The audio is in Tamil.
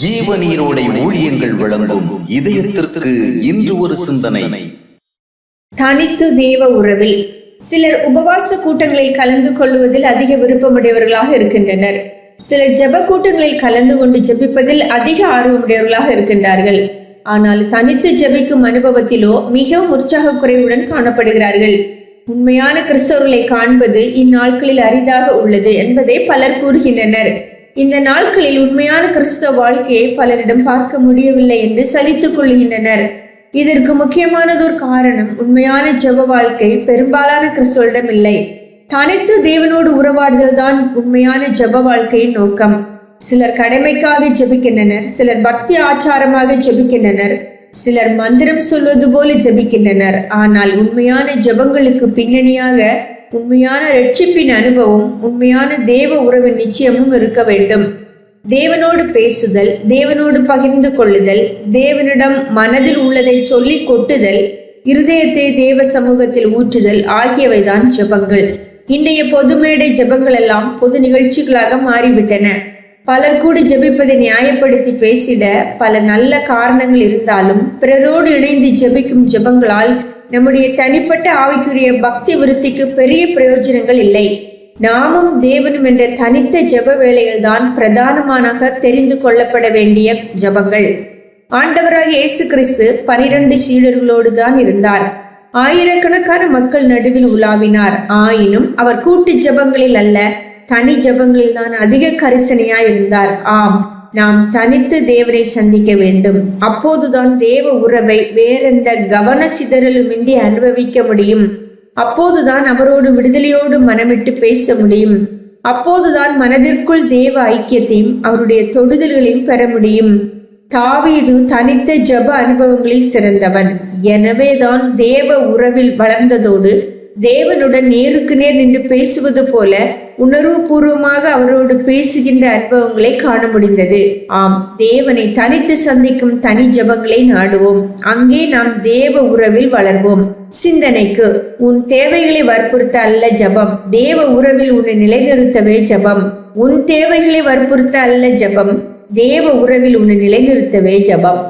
ஜீவநீரோடை ஊழியங்கள் வழங்கும் இதயத்திற்கு இன்று ஒரு சிந்தனை. தனித்து தேவ உறவில் சிலர் உபவாச கூட்டங்களில் கலந்து கொள்வதில் அதிக விருப்பமுடையவர்களாக இருக்கின்றனர். சிலர் ஜெப கூட்டங்களில் கலந்து கொண்டு ஜெபிப்பதில் அதிக ஆர்வமுடையவர்களாக இருக்கின்றார்கள். ஆனால் தனித்து ஜெபிக்கும் அனுபவத்திலோ மிகவும் உற்சாக குறைவுடன் காணப்படுகிறார்கள். உண்மையான கிறிஸ்தவர்களை காண்பது இந்நாட்களில் அரிதாக உள்ளது என்பதை பலர் கூறுகின்றனர். இந்த நாட்களில் உண்மையான கிறிஸ்தவ வாழ்க்கையை பலரிடம் பார்க்க முடியவில்லை என்று சலித்துக் கொள்கின்றனர். இதற்கு முக்கியமானதொரு காரணம், உண்மையான ஜெப வாழ்க்கை பெரும்பாலான கிறிஸ்தவரிடம் இல்லை. தனித்து தேவனோடு உறவாடுதல் தான் உண்மையான ஜெப வாழ்க்கையின் நோக்கம். சிலர் கடமைக்காக ஜெபிக்கின்றனர், சிலர் பக்தி ஆச்சாரமாக ஜெபிக்கின்றனர், சிலர் மந்திரம் சொல்வது போல ஜெபிக்கின்றனர். ஆனால் உண்மையான ஜெபங்களுக்கு பின்னணியாக உண்மையான ரட்சிப்பின் அனுபவம், உண்மையான தேவ உறவின் நிச்சயமும் இருக்க வேண்டும். தேவனோடு பேசுதல், தேவனோடு பகிர்ந்து கொள்ளுதல், தேவனிடம் மனதில் உள்ளதை சொல்லி கொட்டுதல், இருதயத்தை தேவ சமூகத்தில் ஊற்றுதல் ஆகியவைதான் ஜெபங்கள். இன்றைய பொதுமேடை ஜெபங்கள் எல்லாம் பொது நிகழ்ச்சிகளாக மாறிவிட்டன. பலர் கூடி ஜெபிப்பதை நியாயப்படுத்தி பேசிட பல நல்ல காரணங்கள் இருந்தாலும் பிறரோடு இணைந்து ஜெபிக்கும் ஜெபங்களால் நம்முடைய தனிப்பட்ட ஆவிக்குரிய பக்தி விருத்திக்கு பெரிய பிரயோஜனங்கள் இல்லை. நாமும் தேவனும் என்ற தனித்த ஜெப வேளைகள் தான் பிரதானமாக தெரிந்து கொள்ளப்பட வேண்டிய ஜெபங்கள். ஆண்டவராக இயேசு கிறிஸ்து 12 சீடர்களோடு தான் இருந்தார். ஆயிரக்கணக்கான மக்கள் நடுவில் உலாவினார். ஆயினும் அவர் கூட்டு ஜெபங்களில் அல்ல, தனி ஜெபங்களில் தான் அதிக கரிசனையாய் இருந்தார். ஆம், நாம் தனித்து தேவனை சந்திக்க வேண்டும். அப்போதுதான் தேவ உறவை வேறெந்த கவன சிதறலுமின்றி அனுபவிக்க முடியும். அப்போதுதான் அவரோடு விடுதலையோடு மனமிட்டு பேச முடியும். அப்போதுதான் மனதிற்குள் தேவ ஐக்கியத்தையும் அவருடைய தொடுதல்களையும் பெற முடியும். தாவீது தனித்த ஜெப அனுபவங்களில் சிறந்தவன். எனவேதான் தேவ உறவில் வளர்ந்ததோடு தேவனுடன் நேருக்கு நேர் நின்று பேசுவது போல உணர்வுபூர்வமாக அவரோடு பேசுகின்ற அனுபவங்களை காண முடிந்தது. ஆம், தேவனை தனித்து சந்திக்கும் தனி ஜெபங்களை நாடுவோம். அங்கே நாம் தேவ உறவில் வளர்வோம். சிந்தனைக்கு, உன் தேவைகளை வற்புறுத்த அல்ல ஜெபம், தேவ உறவில் உன்னை நிலைநிறுத்தவே ஜெபம். உன் தேவைகளை வற்புறுத்த அல்ல ஜெபம், தேவ உறவில் உன்னை நிலைநிறுத்தவே ஜெபம்.